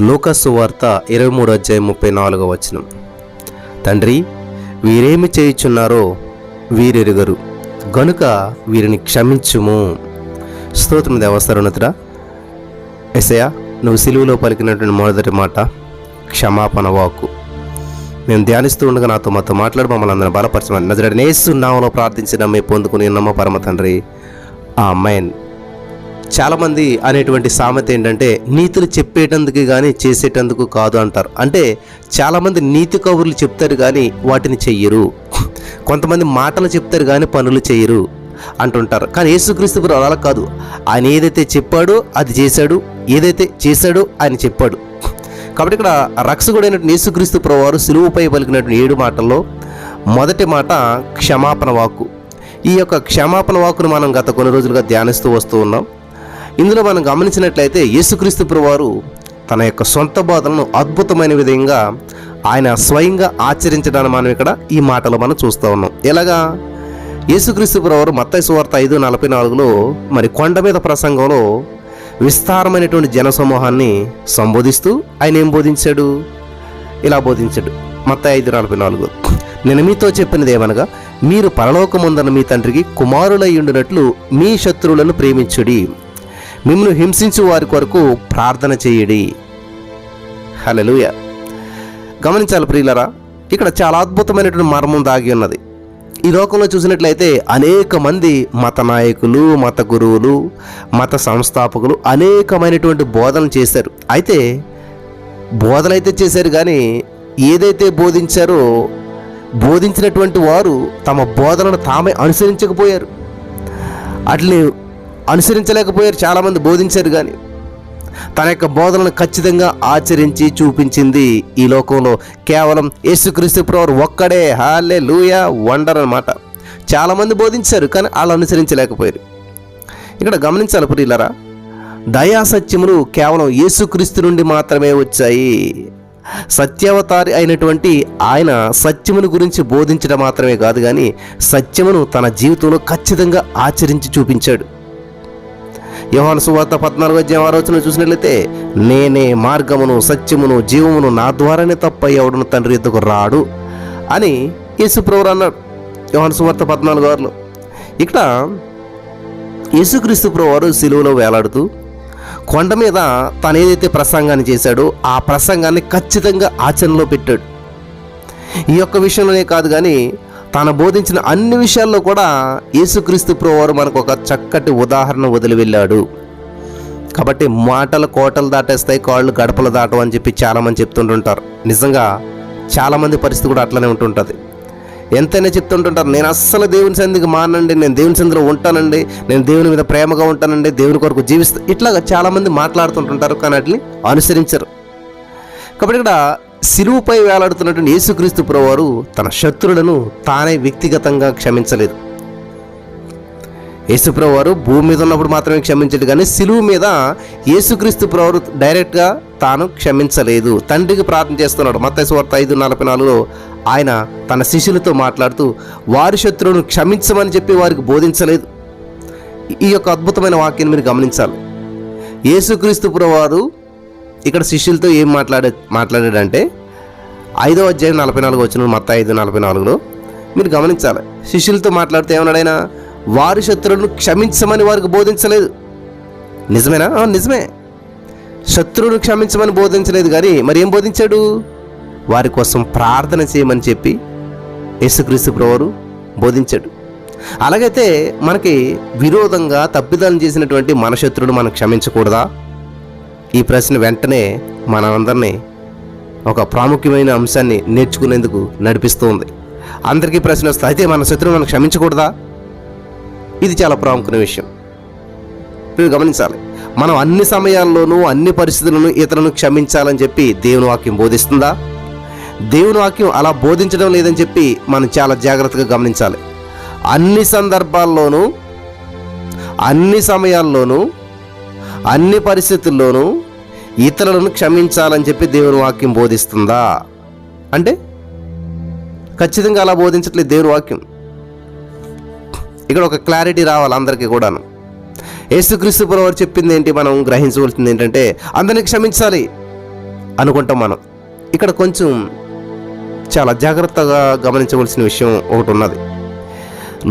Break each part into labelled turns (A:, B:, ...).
A: లూకాసు సువార్త 23:34 తండ్రి, వీరేమి చేయుచున్నారో వీరెరుగరు గనుక వీరిని క్షమించుము. స్తోత్రం దేవా. సర్వోన్నతుడా యేసయ్యా, నువ్వు సిలువలో పలికినటువంటి మొదటి మాట క్షమాపణ వాక్కు. మేము ధ్యానిస్తూ ఉండగా నాతో మాట్లాడి మమ్మల్ని అందరం బలపరచమని నజరేయుడైన యేసు నామములో ప్రార్థించి నమ్మి పొందుకుని నమ్మ పరమ తండ్రి, ఆమేన్. చాలామంది అనేటువంటి సామెత ఏంటంటే నీతులు చెప్పేటందుకు కానీ చేసేటందుకు కాదు అంటారు. అంటే చాలామంది నీతి కబుర్లు చెప్తారు కానీ వాటిని చెయ్యరు. కొంతమంది మాటలు చెప్తారు కానీ పనులు చెయ్యరు అంటుంటారు. కానీ యేసుక్రీస్తు ప్రభు అలా కాదు. ఆయన ఏదైతే చెప్పాడో అది చేశాడు, ఏదైతే చేశాడో ఆయన చెప్పాడు. కాబట్టి ఇక్కడ రక్షకుడైనటువంటి యేసుక్రీస్తు ప్రభు వారు సిలువపై పలికినటువంటి 7 మాటల్లో మొదటి మాట క్షమాపణ వాక్కు. ఈ యొక్క క్షమాపణ వాక్కును మనం గత కొన్ని రోజులుగా ధ్యానిస్తూ వస్తూ ఉన్నాం. ఇందులో మనం గమనించినట్లయితే యేసుక్రీస్తు ప్రభువారు తన యొక్క సొంత బోధనను అద్భుతమైన విధంగా ఆయన స్వయంగా ఆచరించడాన్ని మనం ఇక్కడ ఈ మాటలో మనం చూస్తూ ఉన్నాం. ఎలాగా? యేసుక్రీస్తు ప్రభువారు మత్తయి సువార్త 5:44 మరి కొండ మీద ప్రసంగంలో విస్తారమైనటువంటి జనసమూహాన్ని సంబోధిస్తూ ఆయన ఏం బోధించాడు? ఇలా బోధించాడు. మత్తయి 5:44, నేను మీతో చెప్పినది ఏమనగా, మీరు పరలోకముందన్న మీ తండ్రికి కుమారులై ఉండినట్లు మీ శత్రువులను ప్రేమించుడి, మిమ్మల్ని హింసించు వారి కొరకు ప్రార్థన చేయడి. హల్లెలూయా. గమనించాలి ప్రియులారా, ఇక్కడ చాలా అద్భుతమైనటువంటి మర్మం దాగి ఉన్నది. ఈ లోకంలో చూసినట్లయితే అనేక మంది మత నాయకులు, మత గురువులు, మత సంస్థాపకులు అనేకమైనటువంటి బోధనలు చేశారు. అయితే బోధనైతే చేశారు కానీ ఏదైతే బోధించారో బోధించినటువంటి వారు తమ బోధనను తామే అనుసరించకపోయారు. అట్లే అనుసరించలేకపోయారు. చాలామంది బోధించారు కానీ తన యొక్క బోధనను ఖచ్చితంగా ఆచరించి చూపించింది ఈ లోకంలో కేవలం యేసుక్రీస్తు ప్రభువు ఒక్కడే. హల్లెలూయా, వండర్ అన్నమాట. చాలామంది బోధించారు కానీ వాళ్ళు అనుసరించలేకపోయారు. ఇక్కడ గమనించాలి ప్రియులారా, దయా సత్యములు కేవలం యేసుక్రీస్తు నుండి మాత్రమే వచ్చాయి. సత్యావతారి అయినటువంటి ఆయన సత్యమును గురించి బోధించడం మాత్రమే కాదు కానీ సత్యమును తన జీవితంలో ఖచ్చితంగా ఆచరించి చూపించాడు. యోహాను సువార్త 14:6 చూసినట్లయితే, నేనే మార్గమును సత్యమును జీవమును, నా ద్వారానే తప్ప ఎవడును తండ్రి యొద్దకు రాడు అని యేసు ప్రభువు అన్నాడు యోహాను సువార్త 14:6. ఇక్కడ యేసుక్రీస్తు ప్రభువు వారు సిలువలో వేలాడుతూ కొండ మీద తాను ఏదైతే ప్రసంగాన్ని చేశాడో ఆ ప్రసంగాన్ని ఖచ్చితంగా ఆచరణలో పెట్టాడు. ఈ యొక్క విషయంలోనే కాదు కానీ తాను బోధించిన అన్ని విషయాల్లో కూడా యేసుక్రీస్తు ప్రభువారు మనకు ఒక చక్కటి ఉదాహరణ వదిలి వెళ్ళాడు. కాబట్టి మాటలు కోటలు దాటేస్తాయి, కాళ్ళు గడపలు దాటవు అని చెప్పి చాలామంది చెప్తుంటుంటారు. నిజంగా చాలామంది పరిస్థితి కూడా అట్లనే ఉంటుంటుంది. ఎంతైనా చెప్తుంటుంటారు, నేను అస్సలు దేవుని సంధికి మానండి, నేను దేవుని సంధిలో ఉంటానండి, నేను దేవుని మీద ప్రేమగా ఉంటానండి, దేవుని కొరకు జీవిస్తా, ఇట్లాగా చాలామంది మాట్లాడుతుంటుంటారు కానీ వాటిని అనుసరించరు. కాబట్టి ఇక్కడ సిలువపై వేలాడుతున్నటువంటి యేసుక్రీస్తు ప్రభువారు తన శత్రువులను తానే వ్యక్తిగతంగా క్షమించలేదు. యేసు ప్రభువారు భూమి మీద ఉన్నప్పుడు మాత్రమే క్షమించడు కానీ సిలువ మీద యేసుక్రీస్తు ప్రభువారు డైరెక్ట్గా తాను క్షమించలేదు. తండ్రికి ప్రార్థన చేస్తున్నాడు. మత్తయి సువార్త 5:44 ఆయన తన శిష్యులతో మాట్లాడుతూ వారి శత్రువును క్షమించమని చెప్పి వారికి బోధించలేదు. ఈ యొక్క అద్భుతమైన వాక్యాన్ని మీరు గమనించాలి. యేసుక్రీస్తు ప్రభువారు ఇక్కడ శిష్యులతో ఏం మాట్లాడాడంటే 5:44 మత్తయి 5:44 మీరు గమనించాలి. శిష్యులతో మాట్లాడితే ఏమన్నాడైనా, వారి శత్రువులను క్షమించమని వారికి బోధించలేదు. నిజమేనా? నిజమే. శత్రువులను క్షమించమని బోధించలేదు కానీ మరి ఏం బోధించాడు? వారి కోసం ప్రార్థన చేయమని చెప్పి యేసుక్రీస్తు ప్రభువారు బోధించాడు. అలాగైతే మనకి విరోధంగా తప్పిదాలు చేసినటువంటి మన శత్రువును మనం క్షమించకూడదా? ఈ ప్రశ్న వెంటనే మనందరినీ ఒక ప్రాముఖ్యమైన అంశాన్ని నేర్చుకునేందుకు నడిపిస్తూ ఉంది. అందరికీ ప్రశ్న వస్తుంది, అయితే మన శత్రువును మనం క్షమించకూడదా? ఇది చాలా ప్రాముఖ్యమైన విషయం. మీరు గమనించాలి. మనం అన్ని సమయాల్లోనూ అన్ని పరిస్థితులను ఇతరులను క్షమించాలని చెప్పి దేవుని వాక్యం బోధిస్తుందా? దేవుని వాక్యం అలా బోధించడం లేదని చెప్పి మనం చాలా జాగ్రత్తగా గమనించాలి. అన్ని సందర్భాల్లోనూ, అన్ని సమయాల్లోనూ, అన్ని పరిస్థితుల్లోనూ ఇతరులను క్షమించాలని చెప్పి దేవుని వాక్యం బోధిస్తుందా అంటే ఖచ్చితంగా అలా బోధించట్లేదు దేవుని వాక్యం. ఇక్కడ ఒక క్లారిటీ రావాలి అందరికీ కూడాను. యేసుక్రీస్తు ప్రభువారు చెప్పింది ఏంటి? మనం గ్రహించవలసింది ఏంటంటే అందరినీ క్షమించాలి. అనుకుంటాం మనం. ఇక్కడ కొంచెం చాలా జాగ్రత్తగా గమనించవలసిన విషయం ఒకటి ఉన్నది.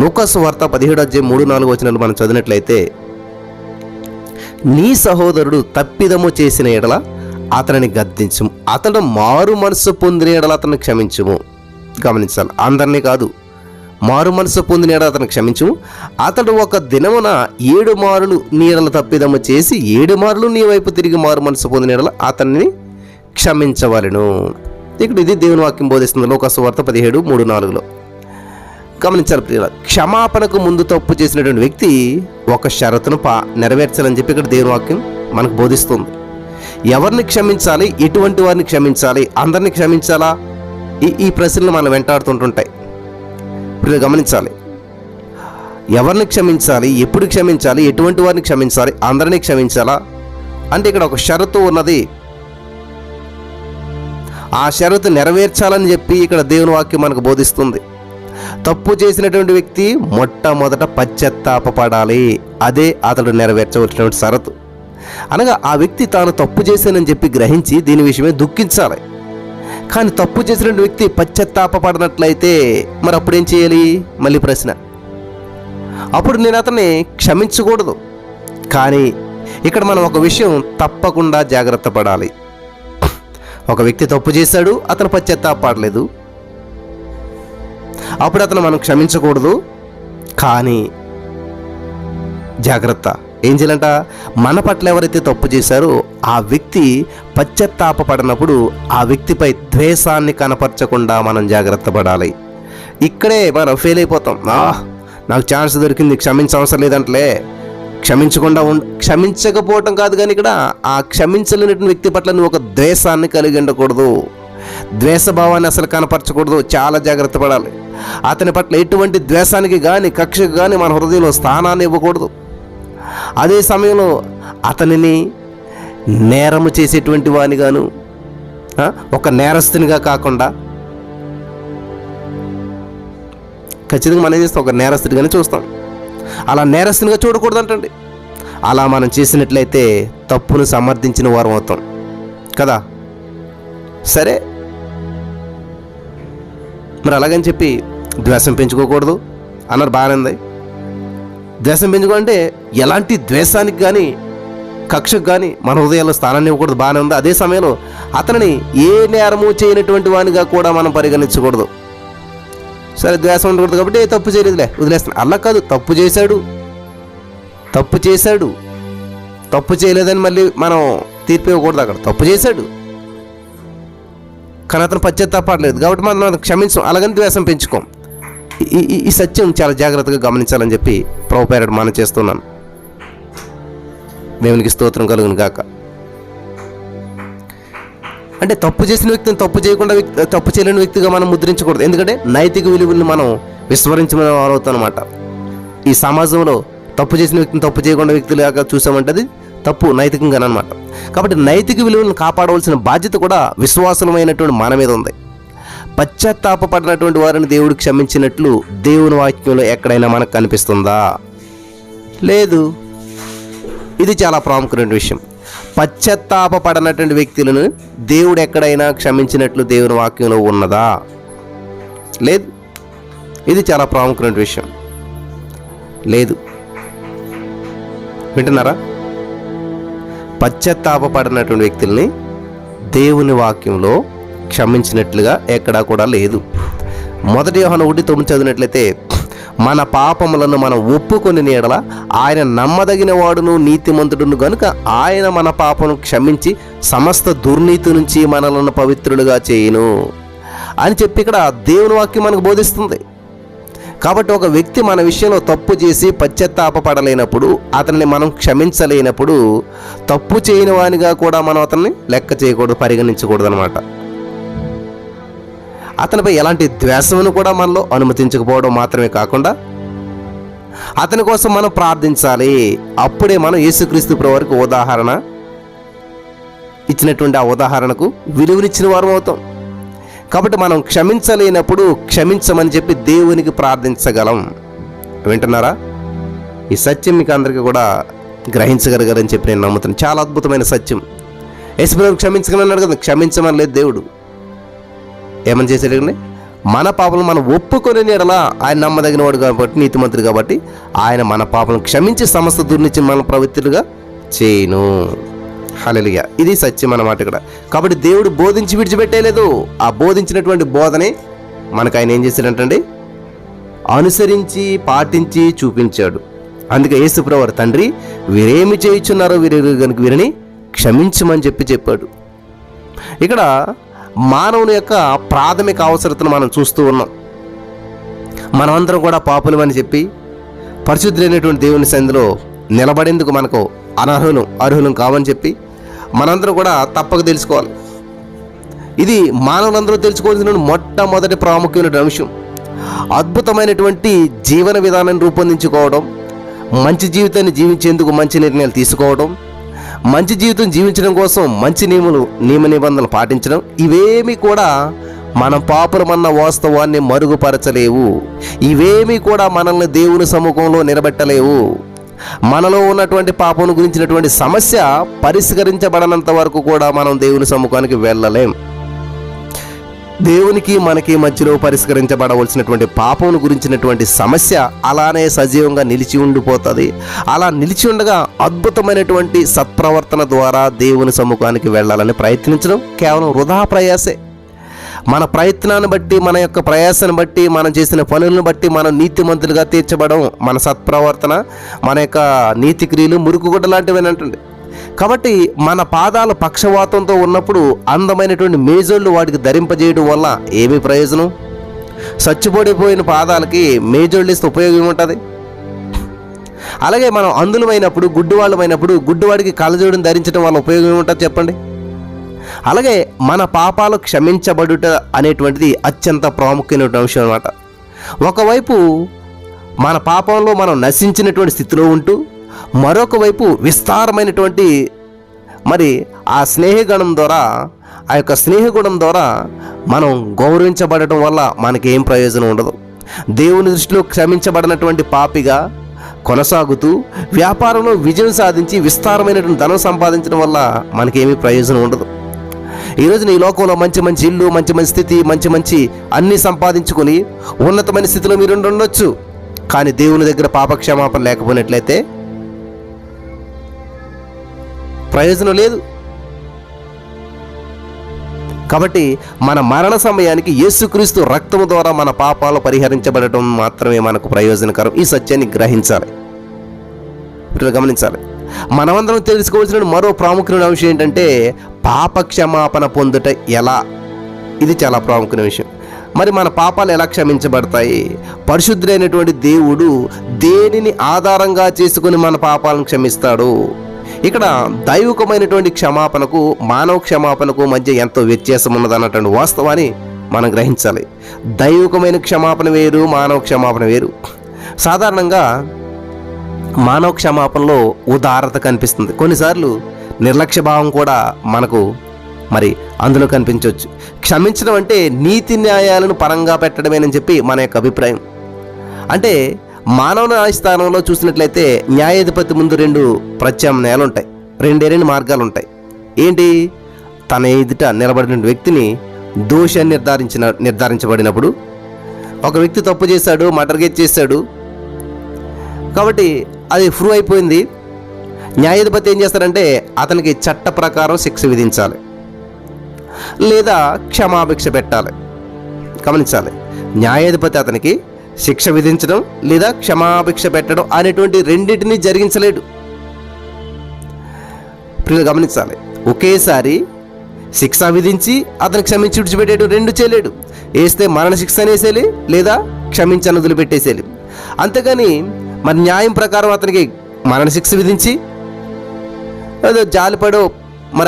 A: లూకాసు వార్త 17:3-4 మనం చదివినట్లయితే, నీ సహోదరుడు తప్పిదము చేసిన ఎడల అతనిని గద్దించుము, అతడు మారు మనసు పొందిన ఎడల అతన్ని క్షమించుము. గమనించాలి, అందరినీ కాదు. మారు మనసు పొందిన ఎడల అతను క్షమించుము, అతడు ఒక దినమున 7 మారులు నీ ఎడల తప్పిదము చేసి 7 మారులు నీ వైపు తిరిగి మారు మనసు పొందిన ఎడల అతన్ని క్షమించవలెను. ఇక్కడ ఇది దేవుని వాక్యం బోధిస్తుంది. లూకాసు వార్త 17:3-4. గమనించాలి ప్రియుల, క్షమాపణకు ముందు తప్పు చేసినటువంటి వ్యక్తి ఒక షరతును నెరవేర్చాలని చెప్పి ఇక్కడ దేవుని వాక్యం మనకు బోధిస్తుంది. ఎవరిని క్షమించాలి, ఎటువంటి వారిని క్షమించాలి, అందరినీ క్షమించాలా, ఈ ప్రశ్నలు మనం వెంటాడుతుంటుంటాయి. ప్రియులు గమనించాలి, ఎవరిని క్షమించాలి, ఎప్పుడు క్షమించాలి, ఎటువంటి వారిని క్షమించాలి, అందరినీ క్షమించాలా అంటే ఇక్కడ ఒక షరతు ఉన్నది. ఆ షరతు నెరవేర్చాలని చెప్పి ఇక్కడ దేవుని వాక్యం మనకు బోధిస్తుంది. తప్పు చేసినటువంటి వ్యక్తి మొట్టమొదట పశ్చాత్తాపపడాలి. అదే అతడు నెరవేర్చవలసినటువంటి షరతు. అనగా ఆ వ్యక్తి తాను తప్పు చేశానని చెప్పి గ్రహించి దీని విషయమే దుఃఖించాలి. కానీ తప్పు చేసినటువంటి వ్యక్తి పశ్చాత్తాపపడినట్లయితే మరి అప్పుడు ఏం చేయాలి? మళ్ళీ ప్రశ్న. అప్పుడు నేను అతన్ని క్షమించకూడదు. కానీ ఇక్కడ మనం ఒక విషయం తప్పకుండా జాగ్రత్త పడాలి. ఒక వ్యక్తి తప్పు చేశాడు, అతను పశ్చాత్తాపడలేదు, అప్పుడు అతను మనం క్షమించకూడదు. కానీ జాగ్రత్త, ఏం చేయాలంట? మన పట్ల ఎవరైతే తప్పు చేశారో ఆ వ్యక్తి పశ్చాత్తాపడినప్పుడు ఆ వ్యక్తిపై ద్వేషాన్ని కనపరచకుండా మనం జాగ్రత్త పడాలి. ఇక్కడే మనం ఫెయిల్ అయిపోతాం. నాకు ఛాన్స్ దొరికింది, క్షమించవసరం లేదంటలే, క్షమించకపోవటం కాదు. కానీ ఇక్కడ ఆ క్షమించలేనటువంటి వ్యక్తి పట్ల నువ్వు ఒక ద్వేషాన్ని కలిగి ఉండకూడదు, ద్వేషభావాన్ని అసలు కనపరచకూడదు. చాలా జాగ్రత్త పడాలి. అతని పట్ల ఎటువంటి ద్వేషానికి కానీ కక్షకు కానీ మన హృదయంలో స్థానాన్ని ఇవ్వకూడదు. అదే సమయంలో అతనిని నేరము చేసేటువంటి వానిగాను, ఒక నేరస్తునిగా కాకుండా ఖచ్చితంగా మనం ఏం చేస్తాం? ఒక నేరస్తుడిగానే చూస్తాం. అలా నేరస్తునిగా చూడకూడదు అంటండి. అలా మనం చేసినట్లయితే తప్పును సమర్థించిన వారం అవుతాం కదా. సరే, మరి అలాగని చెప్పి ద్వేషం పెంచుకోకూడదు అన్నారు, బాగానే ఉంది. ద్వేషం పెంచుకోవాలంటే ఎలాంటి ద్వేషానికి కానీ కక్షకు కానీ మన హృదయాల్లో స్థానాన్ని ఇవ్వకూడదు, బాగానే ఉంది. అదే సమయంలో అతనిని ఏ నేరము చేయనటువంటి వానిగా కూడా మనం పరిగణించకూడదు. సరే, ద్వేషం ఉండకూడదు కాబట్టి తప్పు చేయలేదులే వదిలేస్తాను, అలా కాదు. తప్పు చేశాడు, తప్పు చేయలేదని మళ్ళీ మనం తీర్పు ఇవ్వకూడదు. అక్కడ తప్పు చేశాడు కానీ అతను పశ్చాత్తాపడలేదు కాబట్టి మనం క్షమించం, అలాగని ద్వేషం పెంచుకోం. ఈ సత్యం చాలా జాగ్రత్తగా గమనించాలని చెప్పి ప్రభుపేరట మనం చేస్తున్నాను. దేవునికి స్తోత్రం కలుగును గాక. అంటే తప్పు చేసిన వ్యక్తిని తప్పు చేయలేని వ్యక్తిగా మనం ముద్రించకూడదు. ఎందుకంటే నైతిక విలువలను మనం విస్మరించిన వారు అవుతాం అన్నమాట. ఈ సమాజంలో తప్పు చేసిన వ్యక్తిని తప్పు చేయకుండా వ్యక్తులుగా చూసామంటే అది తప్పు నైతికంగా అనమాట. కాబట్టి నైతిక విలువలను కాపాడవలసిన బాధ్యత కూడా విశ్వాసమైనటువంటి మన మీద ఉంది. పశ్చాత్తాపడినటువంటి వారిని దేవుడు క్షమించినట్లు దేవుని వాక్యంలో ఎక్కడైనా మనకు కనిపిస్తుందా? లేదు. ఇది చాలా ప్రాముఖ్యమైన విషయం. పశ్చాత్తాపడినటువంటి వ్యక్తులను దేవుడు ఎక్కడైనా క్షమించినట్లు దేవుని వాక్యంలో ఉన్నదా? లేదు. ఇది చాలా ప్రాముఖ్యమైన విషయం. లేదు. వింటున్నారా? పశ్చాత్తాపడినటువంటి వ్యక్తుల్ని దేవుని వాక్యంలో క్షమించినట్లుగా ఎక్కడా కూడా లేదు. 1 యోహాను 1:9 చదివినట్లయితే, మన పాపములను మనం ఒప్పుకొని ఎడల ఆయన నమ్మదగిన వాడును నీతిమంతుడును గనుక ఆయన మన పాపను క్షమించి సమస్త దుర్నీతి నుంచి మనలను పవిత్రులుగా చేయును అని చెప్పి ఇక్కడ దేవుని వాక్యం మనకు బోధిస్తుంది. కాబట్టి ఒక వ్యక్తి మన విషయంలో తప్పు చేసి పశ్చాత్తాపడలేనప్పుడు, అతన్ని మనం క్షమించలేనప్పుడు, తప్పు చేయని వానిగా కూడా మనం అతన్ని లెక్క చేయకూడదు, పరిగణించకూడదు అనమాట. అతనిపై ఎలాంటి ద్వేషమును కూడా మనలో అనుమతించకపోవడం మాత్రమే కాకుండా అతని కోసం మనం ప్రార్థించాలి. అప్పుడే మనం యేసుక్రీస్తు ప్రభువారికి ఉదాహరణ ఇచ్చినటువంటి ఆ ఉదాహరణకు విలువనిచ్చిన వారం అవుతాం. కాబట్టి మనం క్షమించలేనప్పుడు క్షమించమని చెప్పి దేవునికి ప్రార్థించగలం. వింటున్నారా? ఈ సత్యం మీకు అందరికీ కూడా గ్రహించగలగాలని చెప్పి నేను నమ్ముతున్నాను. చాలా అద్భుతమైన సత్యం. యేసుప్రభు క్షమించగలన్నాడు కదా, క్షమించమని లేదు దేవుడు. ఏమని చేశాడు? మన పాపలను మనం ఒప్పుకొని ఎడలా ఆయన నమ్మదగిన వాడు కాబట్టి, నీతిమంతుడు కాబట్టి ఆయన మన పాపలను క్షమించి సమస్త దుర్నిచ్చి మన ప్రవృత్తులుగా చేయను. హల్లెలూయా. ఇది సత్యం అన్నమాట ఇక్కడ. కాబట్టి దేవుడు బోధించి విడిచిపెట్టేయలేదు. ఆ బోధించినటువంటి బోధనే మనకు ఆయన ఏం చేశాడంటండి, అనుసరించి పాటించి చూపించాడు. అందుకే యేసుప్రభు తండ్రి వీరేమి చేయుచున్నారో వీరు కనుక వీరిని క్షమించమని చెప్పాడు. ఇక్కడ మానవుని యొక్క ప్రాథమిక అవసరతను మనం చూస్తూ ఉన్నాం. మనమందరం కూడా పాపులమని చెప్పి పరిశుద్ధులైనటువంటి దేవుని సన్నిధిలో నిలబడేందుకు మనకు అర్హులం కావని చెప్పి మనందరం కూడా తప్పక తెలుసుకోవాలి. ఇది మానవులందరూ తెలుసుకోవాల్సిన మొట్టమొదటి ప్రాముఖ్యమైన అంశం. అద్భుతమైనటువంటి జీవన విధానాన్ని రూపొందించుకోవడం, మంచి జీవితాన్ని జీవించేందుకు మంచి నిర్ణయాలు తీసుకోవడం, మంచి జీవితం జీవించడం కోసం మంచి నియమ నిబంధనలు పాటించడం, ఇవేమీ కూడా మనం పాపులమన్న వాస్తవాన్ని మరుగుపరచలేవు. ఇవేమీ కూడా మనల్ని దేవుని సముఖంలో నిలబెట్టలేవు. మనలో ఉన్నటువంటి పాపం గురించినటువంటి సమస్య పరిష్కరించబడనంత వరకు కూడా మనం దేవుని సముఖానికి వెళ్ళలేం. దేవునికి మనకి మధ్యలో పరిష్కరించబడవలసినటువంటి పాపం గురించినటువంటి సమస్య అలానే సజీవంగా నిలిచి ఉండిపోతుంది. అలా నిలిచి ఉండగా అద్భుతమైనటువంటి సత్ప్రవర్తన ద్వారా దేవుని సముఖానికి వెళ్ళాలని ప్రయత్నించడం కేవలం వృధా ప్రయాసే. మన ప్రయత్నాన్ని బట్టి, మన యొక్క ప్రయాసాన్ని బట్టి, మనం చేసిన పనులను బట్టి మనం నీతిమంతులుగా తీర్చబడం, మన సత్ప్రవర్తన, మన యొక్క నీతి క్రియలు మురుకుగుడ్డ లాంటివేనంటండి. కాబట్టి మన పాదాలు పక్షవాతంతో ఉన్నప్పుడు అందమైనటువంటి మేజోళ్ళు వాటికి ధరింపజేయడం వల్ల ఏమి ప్రయోజనం? చచ్చిపోడిపోయిన పాదాలకి మేజోళ్ళు ఇస్తే ఉపయోగం ఏముంటుంది? అలాగే మనం అందులమైనప్పుడు, గుడ్డివాళ్ళమైనప్పుడు గుడ్డివాడికి కళ్ళజోడుని ధరించడం వల్ల ఉపయోగం ఏముంటుంది చెప్పండి? అలాగే మన పాపాలు క్షమించబడుట అనేటువంటిది అత్యంత ప్రాముఖ్యమైన అంశం అన్నమాట. ఒకవైపు మన పాపంలో మనం నశించినటువంటి స్థితిలో ఉంటూ, మరొక వైపు విస్తారమైనటువంటి ఆ స్నేహగణం ద్వారా, ఆ యొక్క స్నేహగుణం ద్వారా మనం గౌరవించబడటం వల్ల మనకి ఏం ప్రయోజనం ఉండదు. దేవుని దృష్టిలో క్షమించబడినటువంటి పాపిగా కొనసాగుతూ వ్యాపారంలో విజయం సాధించి విస్తారమైనటువంటి ధనం సంపాదించడం వల్ల మనకేమీ ప్రయోజనం ఉండదు. ఈరోజు ఈ లోకంలో మంచి మంచి ఇల్లు, మంచి మంచి స్థితి, మంచి అన్నీ సంపాదించుకొని ఉన్నతమైన స్థితిలో మీరు ఉండొచ్చు. కానీ దేవుని దగ్గర పాపక్షమాపణ లేకపోయినట్లయితే ప్రయోజనం లేదు. కాబట్టి మన మరణ సమయానికి యేసుక్రీస్తు రక్తము ద్వారా మన పాపాలు పరిహరించబడటం మాత్రమే మనకు ప్రయోజనకరం. ఈ సత్యాన్ని గ్రహించాలి, గమనించాలి. మనమందరం తెలుసుకోవాల్సిన మరో ప్రాముఖ్యమైన విషయం ఏంటంటే పాప క్షమాపణ పొందుట ఎలా. ఇది చాలా ప్రాముఖ్యమైన విషయం. మన పాపాలు ఎలా క్షమించబడతాయి? పరిశుద్ధుడైనటువంటి దేవుడు దేనిని ఆధారంగా చేసుకుని మన పాపాలను క్షమిస్తాడు? ఇక్కడ దైవికమైనటువంటి క్షమాపణకు మానవ క్షమాపణకు మధ్య ఎంతో వ్యత్యాసం ఉన్నదన్నటువంటి వాస్తవాన్ని మనం గ్రహించాలి. దైవికమైన క్షమాపణ వేరు, మానవ క్షమాపణ వేరు. సాధారణంగా మానవ క్షమాపణలో ఉదారత కనిపిస్తుంది. కొన్నిసార్లు నిర్లక్ష్య భావం కూడా మనకు అందులో కనిపించవచ్చు. క్షమించడం అంటే నీతి న్యాయాలను పరంగా పెట్టడమేనని చెప్పి మన యొక్క అభిప్రాయం. అంటే మానవ న్యాయస్థానంలో చూసినట్లయితే న్యాయాధిపతి ముందు రెండు ప్రత్యామ్నాయాలు ఉంటాయి, రెండు మార్గాలు ఉంటాయి. ఏంటి? తన ఎదుట నిలబడిన వ్యక్తిని దోషి అని నిర్ధారించబడినప్పుడు, ఒక వ్యక్తి తప్పు చేశాడు, మర్డర్ చేశాడు కాబట్టి అది ప్రూవ్ అయిపోయింది. న్యాయాధిపతి ఏం చేస్తారంటే అతనికి చట్ట ప్రకారం శిక్ష విధించాలి లేదా క్షమాభిక్ష పెట్టాలి. గమనించాలి, న్యాయాధిపతి అతనికి శిక్ష విధించడం లేదా క్షమాభిక్ష పెట్టడం అనేటువంటి రెండింటినీ జరిగించలేడు. గమనించాలి, ఒకేసారి శిక్ష విధించి అతను క్షమించి విడిచిపెట్టేడు రెండు చేయలేడు. వేస్తే మరణ శిక్ష అనేసేయాలి లేదా క్షమించని వదిలిపెట్టేసేయాలి. అంతేగాని న్యాయం ప్రకారం అతనికి మరణ శిక్ష విధించి ఏదో జాలిపడో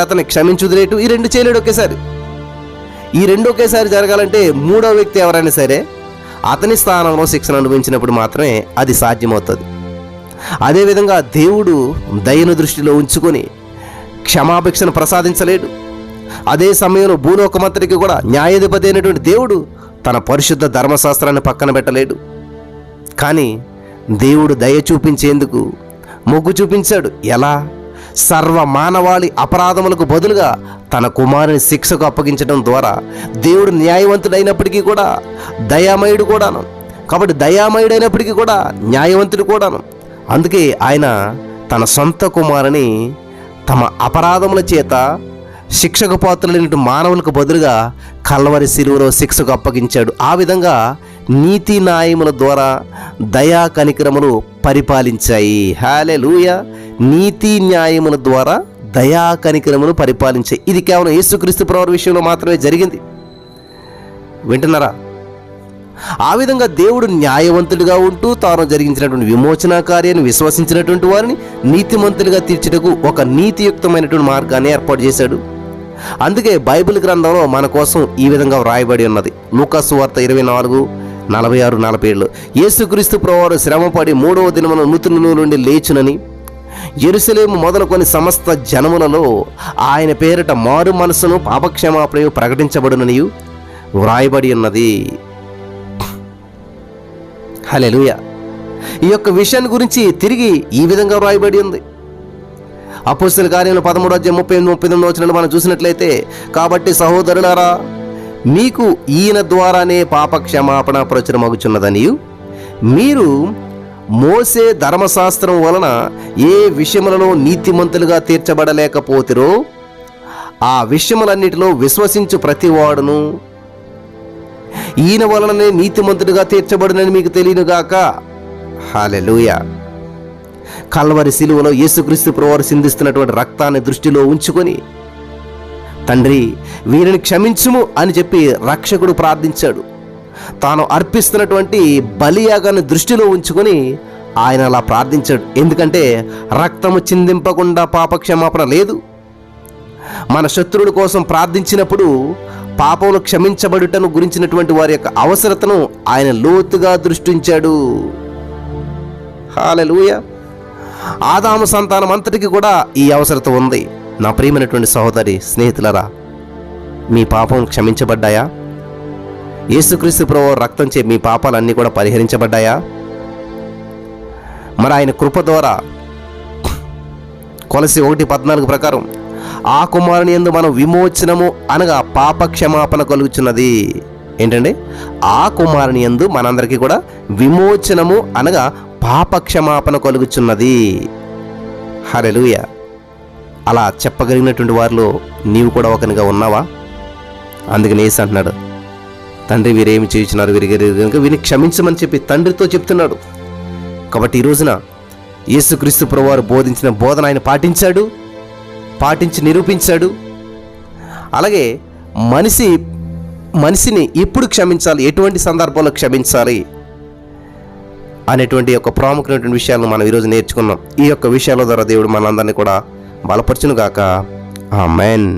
A: అతన్ని క్షమించి వదిలేటు ఈ రెండు చేయలేడు ఒకేసారి. ఈ రెండు ఒకేసారి జరగాలంటే మూడో వ్యక్తి ఎవరైనా సరే అతని స్థానంలో శిక్షను అనుభవించినప్పుడు మాత్రమే అది సాధ్యమవుతుంది. అదేవిధంగా దేవుడు దయను దృష్టిలో ఉంచుకొని క్షమాభిక్షను ప్రసాదించలేడు. అదే సమయంలో భూలోకమంతటికి కూడా న్యాయాధిపతి అయినటువంటి దేవుడు తన పరిశుద్ధ ధర్మశాస్త్రాన్ని పక్కన పెట్టలేడు. కానీ దేవుడు దయ చూపించేందుకు మొగ్గు చూపించాడు. ఎలా? సర్వ మానవాళి అపరాధములకు బదులుగా తన కుమారుని శిక్షకు అప్పగించడం ద్వారా దేవుడు న్యాయవంతుడైనప్పటికీ కూడా దయామయుడు కూడాను. కాబట్టి దయామయుడైనప్పటికీ కూడా న్యాయవంతుడు కూడాను. అందుకే ఆయన తన సొంత కుమారుని తమ అపరాధముల చేత శిక్షకు పాత్రులైన మానవులకు బదులుగా కల్వరి శిలువలో శిక్షకు అప్పగించాడు. ఆ విధంగా నీతి న్యాయముల ద్వారా దయా కనికరములు పరిపాలించాయి. హల్లెలూయా. నీతి న్యాయముల ద్వారా దయా కనికరములు పరిపాలించాయి. ఇది కేవలం యేసుక్రీస్తు ప్రభువు విషయంలో మాత్రమే జరిగింది. వింటున్నారా? ఆ విధంగా దేవుడు న్యాయవంతుడిగా ఉంటూ తాను జరిగించినటువంటి విమోచన కార్యాన్ని విశ్వసించినటువంటి వారిని నీతిమంతులుగా తీర్చుటకు ఒక నీతియుక్తమైనటువంటి మార్గాన్ని ఏర్పాటు చేశాడు. అందుకే బైబిల్ గ్రంథంలో మన కోసం ఈ విధంగా వ్రాయబడి ఉన్నది. లూకా సువార్త 24:46-47 యేసుక్రీస్తు ప్రభువారు శ్రమపడి 3వ దినమున మృతుల నుండి లేచునని, యెరూషలేము మొదలుకొని సమస్త జనములలో ఆయన పేరిట మారు మనసును పాపక్షమాపణయు ప్రకటించబడుననియు వ్రాయబడి ఉన్నది. హల్లెలూయా. ఈ యొక్క విషయాన్ని గురించి తిరిగి ఈ విధంగా వ్రాయబడి ఉంది. అపోస్తలుల కార్యములు 13:38-39 మనం చూసినట్లయితే, కాబట్టి సహోదరులారా, మీకు ఈయన ద్వారానే పాప క్షమాపణ ప్రచురమగుచున్నదనియు, మీరు మోసే ధర్మశాస్త్రం వలన ఏ విషయములలో నీతిమంతులుగా తీర్చబడలేకపోతిరో ఆ విషయములన్నిటిలో విశ్వసించు ప్రతివాడును ఈయన వలననే నీతిమంతుడిగా తీర్చబడునని మీకు తెలియనుగాక. హల్లెలూయా. కల్వరి శిలువలో యేసుక్రీస్తు ప్రభువారు సిందిస్తున్నటువంటి రక్తాన్ని దృష్టిలో ఉంచుకొని, తండ్రి వీరిని క్షమించుము అని చెప్పి రక్షకుడు ప్రార్థించాడు. తాను అర్పిస్తున్నటువంటి బలియాగాన్ని దృష్టిలో ఉంచుకొని ఆయన అలా ప్రార్థించాడు. ఎందుకంటే రక్తము చిందింపకుండా పాపక్షమాపణ లేదు. మన శత్రువుల కోసం ప్రార్థించినప్పుడు పాపములు క్షమించబడుటను గురించినటువంటి వారి యొక్క అవసరతను ఆయన లోతుగా దృష్టించాడు. హల్లెలూయా. ఆదాము సంతానం అంతటికి కూడా ఈ అవసరత ఉంది. నా ప్రియమైనటువంటి సహోదరి స్నేహితులరా, మీ పాపం క్షమించబడ్డాయా? యేసుక్రీస్తు ప్రభువు రక్తం చే మీ పాపాలన్నీ కూడా పరిహరించబడ్డాయా? మరి ఆయన కృప ద్వారా కొలసి 1:14 ప్రకారం ఆ కుమారుని యందు మనం విమోచనము అనగా పాప క్షమాపణ కలుగుచున్నది. ఏంటండి? ఆ కుమారుని యందు మనందరికీ కూడా విమోచనము అనగా పాప క్షమాపణ కలుగుచున్నది. హల్లెలూయా. అలా చెప్పగలిగినటువంటి వారిలో నీవు కూడా ఒకనిగా ఉన్నావా? అందుకని యేసు అంటున్నాడు, తండ్రి వీరేమి చేయుచున్నారు వీరికి కనుక వీరిని క్షమించమని చెప్పి తండ్రితో చెప్తున్నాడు. కాబట్టి ఈ రోజున యేసుక్రీస్తు ప్రభువారు బోధించిన బోధన ఆయన పాటించి నిరూపించాడు. అలాగే మనిషిని ఎప్పుడు క్షమించాలి, ఎటువంటి సందర్భంలో క్షమించాలి అనేటువంటి యొక్క ప్రాముఖ్యమైనటువంటి విషయాలను మనం ఈరోజు నేర్చుకున్నాం. ఈ యొక్క విషయాల ద్వారా దేవుడు మనందరినీ కూడా బలపరచును గాక. ఆమేన్.